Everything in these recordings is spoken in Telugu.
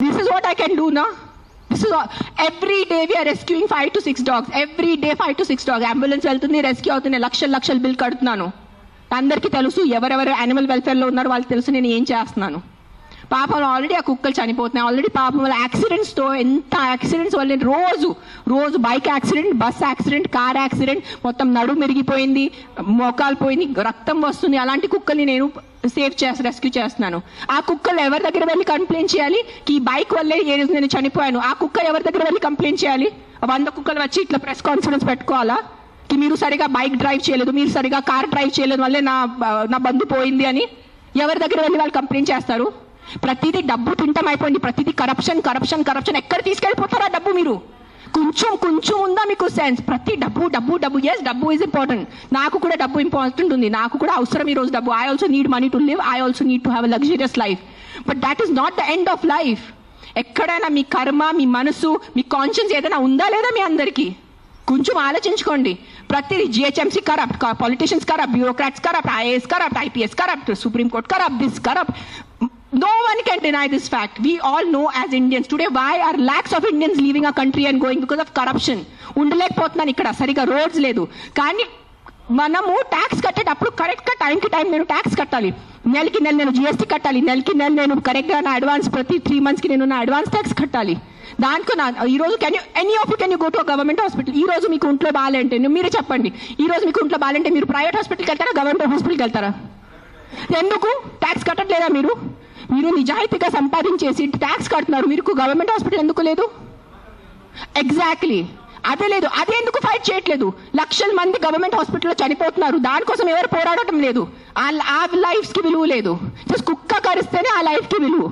This is what I can do now. This is all. Every day we are rescuing 5 to 6 dogs. Every day 5 to 6 dogs. Ambulance వెళ్తుంది, రెస్క్యూ అవుతుంది, లక్షల బిల్ కడుతున్నాను. అందరికీ తెలుసు, ఎవరెవరు యానిమల్ వెల్ఫేర్లో ఉన్నారో వాళ్ళకి తెలుసు నేను ఏం చేస్తున్నాను. పాపం ఆల్రెడీ ఆ కుక్కలు చనిపోతున్నాయి. ఆల్రెడీ పాపం వల్ల యాక్సిడెంట్స్తో ఎంత యాక్సిడెంట్స్ వల్ల రోజు bike accident, bus accident, car accident, మొత్తం నడుము మెరిగిపోయింది, మోకాలు పోయింది, రక్తం వస్తుంది. అలాంటి కుక్కల్ని నేను రెస్క్యూ చేస్తున్నాను. ఆ కుక్కలు ఎవరి దగ్గర వెళ్ళి కంప్లైంట్ చేయాలి? ఈ బైక్ వల్లే నేను చనిపోయాను. ఆ కుక్క ఎవరి దగ్గర వెళ్ళి కంప్లైంట్ చేయాలి? 100 కుక్కలు వచ్చి ఇట్లా ప్రెస్ కాన్ఫరెన్స్ పెట్టుకోవాలా? మీరు సరిగా బైక్ డ్రైవ్ చేయలేదు, మీరు సరిగా కార్ డ్రైవ్ చేయలేదు వల్లే నా బంధు పోయింది అని ఎవరి దగ్గర వెళ్ళి వాళ్ళు కంప్లైంట్ చేస్తారు? ప్రతిదీ డబ్బు తింటం అయిపోయింది. ప్రతిదీ కరప్షన్. ఎక్కడ తీసుకెళ్ళిపోతారా డబ్బు? మీరు కొంచెం ఉందా మీకు సెన్స్? ప్రతి డబ్బు. ఎస్, డబ్బు ఈజ్ ఇంపార్టెంట్. నాకు కూడా డబ్బు ఇంపార్టెంట్ ఉంది, నాకు కూడా అవసరం ఈరోజు డబ్బు. I also need money to live, I also need to have a luxurious life. But that is not the end of life. ఎక్కడైనా మీ కర్మ, మీ మనసు, మీ కాన్షియన్స్ ఏదైనా ఉందా లేదా మీ అందరికీ? కొంచెం ఆలోచించుకోండి. ప్రతిదీ GHMC corrupt, politicians corrupt, bureaucrats corrupt, IAS corrupt, IPS corrupt, supreme court corrupt, this corrupt. No one can deny this fact. We all know as Indians today why are lakhs of Indians leaving our country and going because of corruption. ఉండలేకపోతున్నాను ఇక్కడ, సరిగా రోడ్స్ లేదు. కానీ మనము ట్యాక్స్ కట్టేటప్పుడు కరెక్ట్గా టైంకి టైం నేను ట్యాక్స్ కట్టాలి. నెలకి నెల నేను జిఎస్టీ కట్టాలి. నెలకి నెల నేను కరెక్ట్గా నా అడ్వాన్స్ ప్రతి 3 monthsకి నేను నా అడ్వాన్స్ ట్యాక్స్ కట్టాలి. దానికి ఈరోజు any of you can you go to government hospital? ఈ రోజు మీకు ఒంట్లో బాగాలంటే మీరే చెప్పండి, ఈ రోజు మీకు ఒంట్లో బాగాలంటే మీరు ప్రైవేట్ హాస్పిటల్కి వెళ్తారా, గవర్నమెంట్ హాస్పిటల్కి వెళ్తారా? ఎందుకు ట్యాక్స్ కట్టట్లేదా మీరు? మీరు నిజాయితీగా సంపాదించేసి ట్యాక్స్ కడుతున్నారు, మీకు గవర్నమెంట్ హాస్పిటల్ ఎందుకు లేదు? ఎగ్జాక్ట్లీ అదే లేదు. అదే ఎందుకు ఫైట్ చేయట్లేదు? లక్షల మంది గవర్నమెంట్ హాస్పిటల్లో చనిపోతున్నారు, దానికోసం ఎవరు పోరాడటం లేదు. ఆ లైఫ్స్కి విలువ లేదు. జస్ట్ కుక్క కరిస్తేనే ఆ లైఫ్కి విలువ.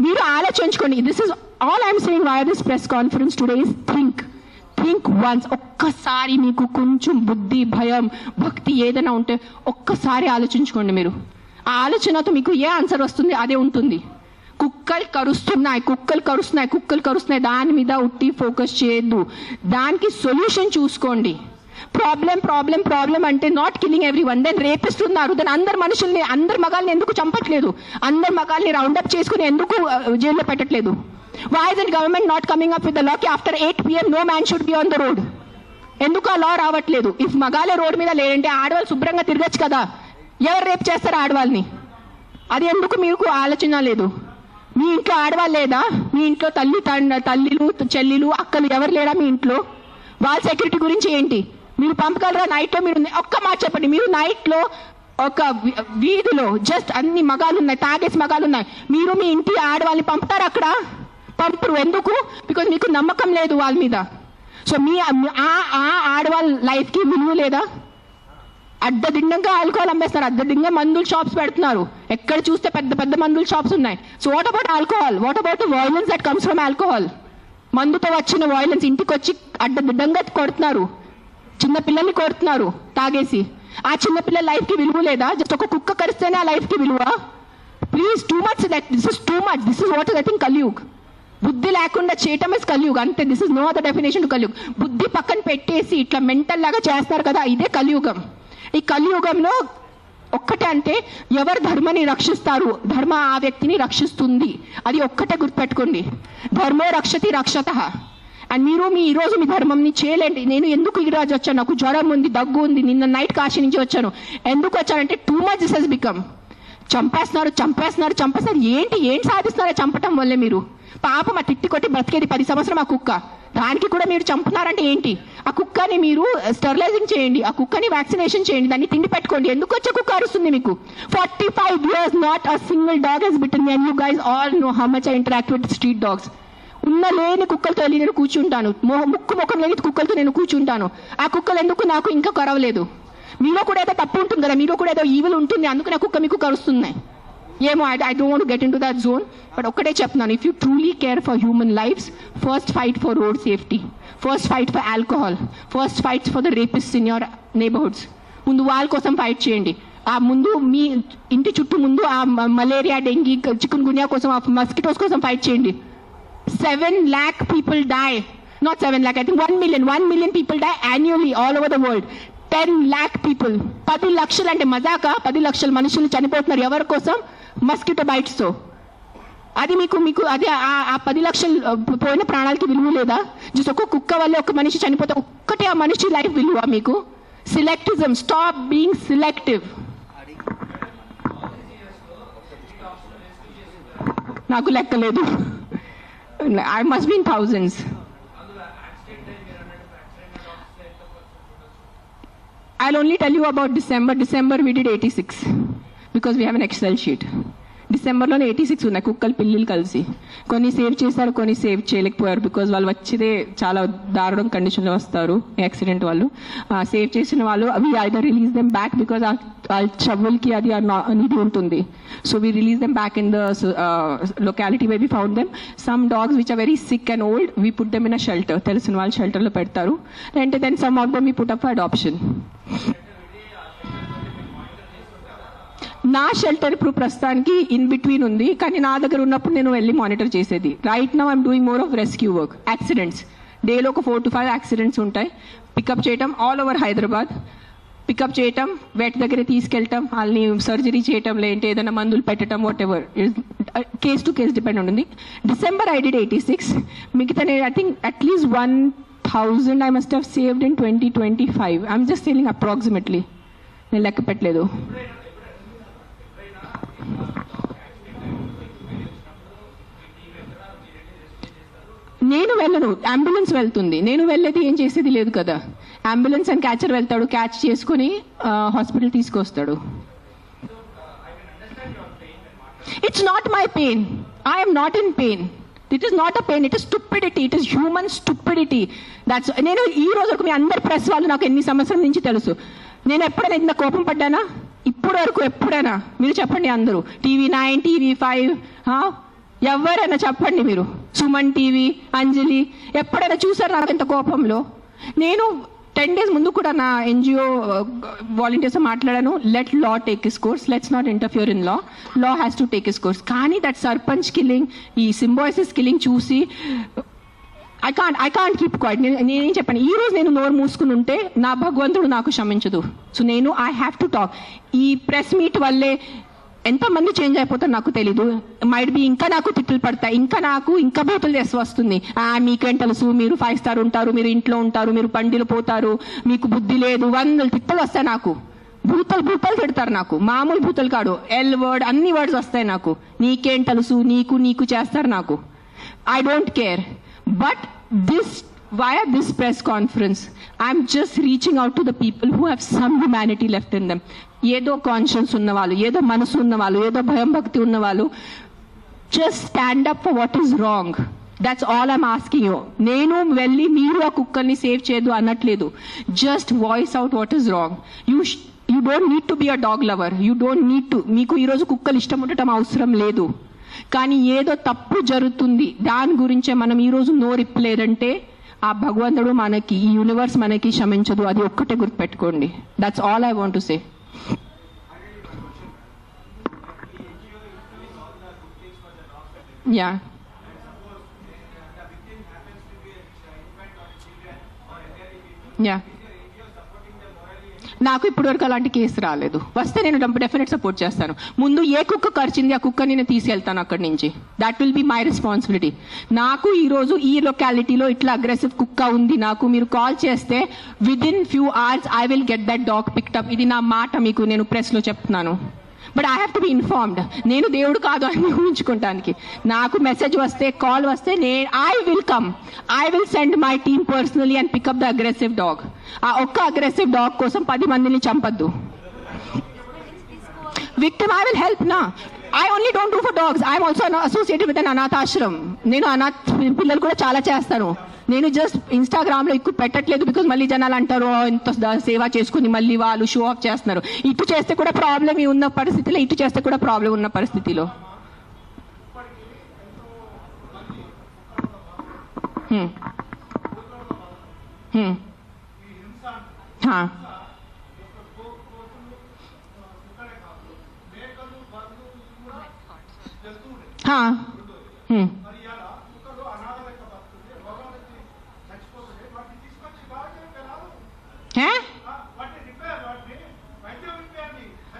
మీరు ఆలోచించుకోండి. This is all I'm saying why this press conference today is think once. ఒక్కసారి మీకు కొంచెం బుద్ధి, భయం, భక్తి ఏదైనా ఉంటే ఒక్కసారి ఆలోచించుకోండి. మీరు ఆ ఆలోచనతో మీకు ఏ ఆన్సర్ వస్తుంది అదే ఉంటుంది. కుక్కలు కరుస్తున్నాయి, దాని మీద ఉట్టి ఫోకస్ చేయొద్దు. దానికి సొల్యూషన్ చూసుకోండి. ప్రాబ్లం అంటే not killing every one. Then rapist ఉన్నారు, దెన్ అందరు మగాల్ని ఎందుకు చంపట్లేదు? అందరు మగాల్ని రౌండప్ చేసుకుని ఎందుకు జైల్లో పెట్టట్లేదు? Why is the government not coming up with the law కి after 8 PM no man should be on the road? ఎందుకు ఆ లా రావట్లేదు? ఇఫ్ మగాలే రోడ్ మీద లేదంటే ఆడవాళ్ళు శుభ్రంగా తిరగచ్చు కదా. ఎవరు రేపు చేస్తారు ఆడవాళ్ళని? అది ఎందుకు మీకు ఆలోచన లేదు? మీ ఇంట్లో ఆడవాళ్ళు లేదా? మీ ఇంట్లో తల్లిలు, చెల్లిలు, అక్కలు ఎవరు లేరా మీ ఇంట్లో? వాళ్ళ సెక్యూరిటీ గురించి ఏంటి? మీరు పంపగలరా నైట్లో? మీరు ఒక్క మాట చెప్పండి. మీరు నైట్లో ఒక వీధిలో జస్ట్ అన్ని మగాలు ఉన్నాయి, తాగేసి మగాలు ఉన్నాయి, మీరు మీ ఇంటి ఆడవాళ్ళని పంపుతారు? అక్కడ పంపరు. ఎందుకు? బికాజ్ మీకు నమ్మకం లేదు వాళ్ళ మీద. సో మీ ఆడవాళ్ళ లైఫ్కి విలువ లేదా? అడ్డదిడ్డంగా ఆల్కహాల్ అమ్మేస్తారు, అడ్డదిడ్డంగా మందుల షాప్స్ పెడుతున్నారు. ఎక్కడ చూస్తే పెద్ద మందుల షాప్స్ ఉన్నాయి. So what about alcohol? What about the violence that comes from alcohol? మందుతో వచ్చిన వైలెన్స్ ఇంటికి వచ్చి అడ్డదిడ్డంగా కొడుతున్నారు, చిన్న పిల్లల్ని కొడుతున్నారు తాగేసి. ఆ చిన్న పిల్లల లైఫ్కి విలువ లేదా? జస్ట్ ఒక కుక్క కరిస్తేనే ఆ లైఫ్కి విలువ? Please, too much. This is too much. This is what is I think Kaliyug. బుద్ధి లేకుండా చేయటం ఇస్ కలియుగ్ అంతే. This is no other definition to Kaliyug. బుద్ధి పక్కన పెట్టేసి ఇట్లా మెంటల్ లాగా చేస్తారు కదా, ఇదే కలియుగం. ఈ కలియుగంలో ఒక్కటే అంటే ఎవరు ధర్మాన్ని రక్షిస్తారు, ధర్మ ఆ వ్యక్తిని రక్షిస్తుంది. అది ఒక్కటే గుర్తుపెట్టుకోండి. ధర్మో రక్షతి రక్షతః. అండ్ మీరు ఈరోజు మీ ధర్మంని చేయలేండి. నేను ఎందుకు ఈరోజు వచ్చాను? నాకు జ్వరం ఉంది, దగ్గు ఉంది, నిన్న నైట్ కాశీ నుంచి వచ్చాను. ఎందుకు వచ్చానంటే too much this has become. చంపేస్తున్నారు. ఏం సాధిస్తున్నారో చంపటం వల్లే? మీరు పాపం ఆ తిట్టి కొట్టి బ్రతికేది 10 సంవత్సరం ఆ కుక్క, దానికి కూడా మీరు చంపుతున్నారంటే ఏంటి? ఆ కుక్కని మీరు స్టెరిలైజింగ్ చేయండి, ఆ కుక్కని వ్యాక్సినేషన్ చేయండి, దాన్ని తిండి పెట్టుకోండి. ఎందుకు వచ్చే కుక్క అరుస్తుంది మీకు? 45 years not a single dog has bitten me. And you guys all know how much I interact with street dogs. లేని కుక్కలతో వెళ్ళి నేను కూర్చుంటాను, ముఖం లేని కుక్కలతో నేను కూర్చుంటాను. ఆ కుక్కలు ఎందుకు నాకు ఇంకా కరవలేదు? మీలో కూడా ఏదో తప్పు ఉంటుంది కదా, మీలో కూడా ఏదో ఈవిల్ ఉంటుంది, అందుకు నా కుక్క మీకు కరుస్తున్నాయి ఏమో. I don't want to get in to that zone. But ఒక్కటే చెప్తున్నాను, if you truly care for human lifes, first fight for road safety, first fight for alcohol, first fight for the rapist in your neighbourhoods. ముందు వాళ్ళ కోసం ఫైట్ చేయండి. ఆ ముందు మీ ఇంటి చుట్టూ ముందు ఆ మలేరియా, డెంగీ, చికున్ గున్యా కోసం, ఆ మస్కిటోస్ కోసం ఫైట్ చేయండి. 7 lakh people die, not 7 lakh, I think 1 million people die annually all over the world. 10 lakh people, 10 లక్షలు అంటే మజాక? 10 లక్షల మనుషులు చనిపోతున్నారు ఎవరి కోసం? మస్కిటో బైట్స్తో. అది మీకు అది ఆ 10 లక్షలు పోయిన ప్రాణాలకి విలువ లేదా? జస్ట్ ఒక కుక్క వల్ల ఒక మనిషి చనిపోతే ఒక్కటే ఆ మనిషి లైఫ్ విలువ మీకు? Selectism, stop being selective. నాకు లెక్కలేదు, I must been thousands. I'll only tell you about December. December we did 86 because we have an Excel sheet. డిసెంబర్లోనే 86 ఉన్నాయి కుక్కలు పిల్లులు కలిసి. కొన్ని సేవ్ చేశారు, కొన్ని సేవ్ చేయలేకపోయారు బికాజ్ వాళ్ళు వచ్చేదే చాలా దారుణం కండిషన్లో వస్తారు యాక్సిడెంట్ వాళ్ళు. సేవ్ చేసిన వాళ్ళు we either release them back because ఆ చెవులకి అది ఇది ఉంటుంది. So we release them back in the locality way we found them. Some dogs which are very sick and old we put them in a shelter, తెలిసిన వాళ్ళు షెల్టర్లో పెడతారు. అంటే then some of them we put up for adoption. నా షెల్టర్ ఇప్పుడు ప్రస్తుతానికి ఇన్ బిట్వీన్ ఉంది, కానీ నా దగ్గర ఉన్నప్పుడు నేను వెళ్ళి మానిటర్ చేసేది. Right now I'm doing more of rescue work. Accidents డేలో ఒక 4 to 5 యాక్సిడెంట్స్ ఉంటాయి. పికప్ చేయటం ఆల్ ఓవర్ హైదరాబాద్, పికప్ చేయటం, వెట్ దగ్గర తీసుకెళ్ళటం, వాళ్ళని సర్జరీ చేయటం, లేదంటే ఏదైనా మందులు పెట్టడం, whatever case to case depend ఉంటుంది. December I did 86. మిగతా నేను I think at least 1000 I must have saved in 2025. I'm just telling approximately, నేను లెక్క పెట్టలేదు. నేను వెళ్ళను, అంబులెన్స్ వెళ్తుంది. నేను వెళ్ళేది ఏం చేసేది లేదు కదా. అంబులెన్స్ అండ్ క్యాచర్ వెళ్తాడు, క్యాచ్ చేసుకుని హాస్పిటల్ తీసుకొస్తాడు. It's not my pain, I'm not in pain. It is not a pain, it is stupidity, it is human stupidity. That's నేను ఈ రోజు వరకు మీ అందరి ప్రెస్ వాళ్ళు నాకు ఎన్ని సంవత్సరాల నుంచి తెలుసు. నేను ఎప్పుడైనా ఇంత కోపం పడ్డానా? ఇప్పటి వరకు ఎప్పుడైనా మీరు చెప్పండి. అందరూ TV9, TV5 ఎవరైనా చెప్పండి మీరు, సుమన్ టీవీ, అంజలి ఎప్పుడైనా చూసారు నాకు ఇంత కోపంలో? నేను 10 days ముందు కూడా నా NGO వాలంటీర్స్ మాట్లాడాను. Let law take his course, let's not interfere in law, law has to take his course. కానీ దట్ సర్పంచ్ కిల్లింగ్, ఈ సింబాయిసిస్ కిల్లింగ్ చూసి ఐ కాంట్ కీప్ క్వైట్. నేనేం చెప్పాను, ఈ రోజు నేను నోరు మూసుకుని ఉంటే నా భగవంతుడు నాకు క్షమించదు. సో నేను ఐ హ్యావ్ టు టాక్. ఈ ప్రెస్ మీట్ వల్లే ఎంతమంది చేంజ్ అయిపోతారు నాకు తెలీదు. మైట్ బి ఇంకా నాకు తిట్లు పడతాయి, ఇంకా బూతులు చేసి వస్తుంది. మీకేం తెలుసు, మీరు 5 star ఉంటారు, మీరు ఇంట్లో ఉంటారు, మీరు బండిలు పోతారు, మీకు బుద్ధి లేదు, 100 తిట్టలు వస్తాయి నాకు. భూతలు తిడతారు నాకు, మామూలు భూతలు కాదు, ఎల్ వర్డ్ అన్ని వర్డ్స్ వస్తాయి నాకు. నీకేం తెలుసు, నీకు చేస్తారు నాకు. I don't care. But via this press conference, I'm just reaching out to the people who have some humanity left in them. ఏదో కాన్షియన్స్ ఉన్నవాళ్ళు, ఏదో మనసు ఉన్నవాళ్ళు, ఏదో భయం భక్తి ఉన్నవాళ్ళు, just stand up for what is wrong. That's all I'm asking you. నేను వెళ్ళి మీరు ఆ కుక్కల్ని సేవ్ చేయదు అనట్లేదు. Just voice out what is wrong. You don't need to be a dog lover. You don't need to. మీకు ఈరోజు కుక్కలు ఇష్టం ఉండటం అవసరం లేదు. కానీ ఏదో తప్పు జరుగుతుంది, దాని గురించే మనం ఈరోజు నోరిప్పలేదంటే ఆ భగవంతుడు మనకి, ఈ యూనివర్స్ మనకి క్షమించదు. అది ఒక్కటే గుర్తుపెట్టుకోండి. That's all I want to say. Yeah, yeah, నాకు ఇప్పటి వరకు అలాంటి కేసు రాలేదు. వస్తే నేను డెఫినెట్ సపోర్ట్ చేస్తాను. ముందు ఏ కుక్క కరిచింది ఆ కుక్క నేను తీసుకెళ్తాను అక్కడి నుంచి. That will be my responsibility. నాకు ఈరోజు ఈ లొకాలిటీలో ఇట్లా అగ్రెసివ్ కుక్క ఉంది, నాకు మీరు కాల్ చేస్తే within few hours I will get that dog picked up. ఇది నా మాట, మీకు నేను ప్రెస్లో చెప్తున్నాను. But I have to be informed. నేను దేవుడు కాదు అని ఊహించుకోవటానికి. నాకు మెసేజ్ వస్తే, కాల్ వస్తే I will come. I will send my team personally and pick up the aggressive dog. ఆ ఒక్క అగ్రెసివ్ డాగ్ కోసం 10 మందిని చంపద్దు. విక్టిమ్ ఐ విల్ హెల్ప్ నా. I only don't do for dogs. I am also associated with an anath ashram. నేను అనాథ్ పిల్లలు కూడా చాలా చేస్తాను. నేను జస్ట్ ఇన్స్టాగ్రామ్లో ఎక్కువ పెట్టట్లేదు బికాజ్ మళ్ళీ జనాలు అంటారు ఇంత సేవ చేసుకుని మళ్ళీ వాళ్ళు షో ఆఫ్ చేస్తున్నారు. ఇటు చేస్తే కూడా ప్రాబ్లం ఉన్న పరిస్థితిలో, ఇటు చేస్తే కూడా ప్రాబ్లం ఉన్న పరిస్థితిలో.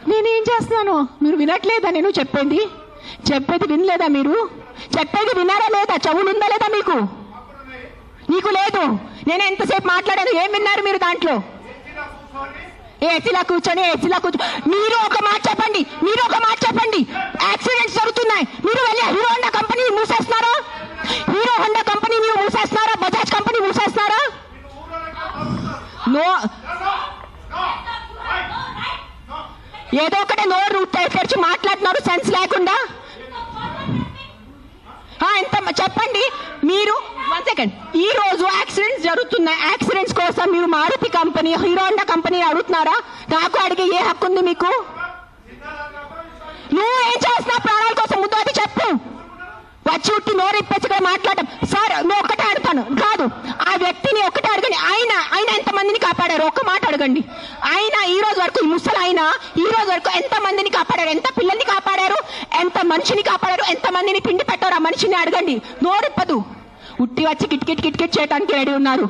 నేనేం చేస్తున్నాను, మీరు వినట్లేదా నేను చెప్పేది? చెప్పేది వినలేదా మీరు? చెప్పేది విన్నారా లేదా? చెవులు ఉందా లేదా మీకు? నీకు లేదు. నేను ఎంతసేపు మాట్లాడాను, ఏం విన్నారు మీరు దాంట్లో? ఏసీలా కూర్చొని మీరు ఒక మాట చెప్పండి, యాక్సిడెంట్స్ జరుగుతున్నాయి, మీరు వెళ్ళి హీరో హోండా కంపెనీ మూసేస్తున్నారా? మీరు మూసేస్తున్నారా? బజాజ్ కంపెనీ మూసేస్తున్నారా? నో, ఏదో ఒకటే నోరు తెరిచి మాట్లాడుతున్నారు సెన్స్ లేకుండా. ఎంత చెప్పండి మీరు. 1 సెకండ్. ఈ రోజు యాక్సిడెంట్స్ జరుగుతున్నాయి, యాక్సిడెంట్స్ కోసం మీరు Maruti company, Hero Honda company అడుగుతున్నారా? నాకు అడిగే ఏ హక్కు ఉంది మీకు? నువ్వు ఏం చేస్తున్నావు ప్రాణాల కోసం? ముందు అది చెప్పు. వచ్చి ఉట్టి నోరు ఇప్పేసి మాట్లాడటం. సార్ నువ్వు ఒక్కటే అడుగుతాను కాదు, ఆ వ్యక్తిని ఒక్కటే అడగండి. ఆయన ఎంతమందిని కాపాడారు? ఒక్క మాట అడగండి. ఆయన ఈ రోజు వరకు, ఈ ముసలి ఆయన ఈ రోజు వరకు ఎంత మందిని కాపాడారు? ఎంత పిల్లల్ని కాపాడారు? ఎంత మనిషిని కాపాడారు? ఎంత మందిని పిండి పెట్టారు? ఆ మనిషిని అడగండి. నోరిప్పదు. ఉట్టి వచ్చి కిట్ చేయడానికి రెడీ ఉన్నారు.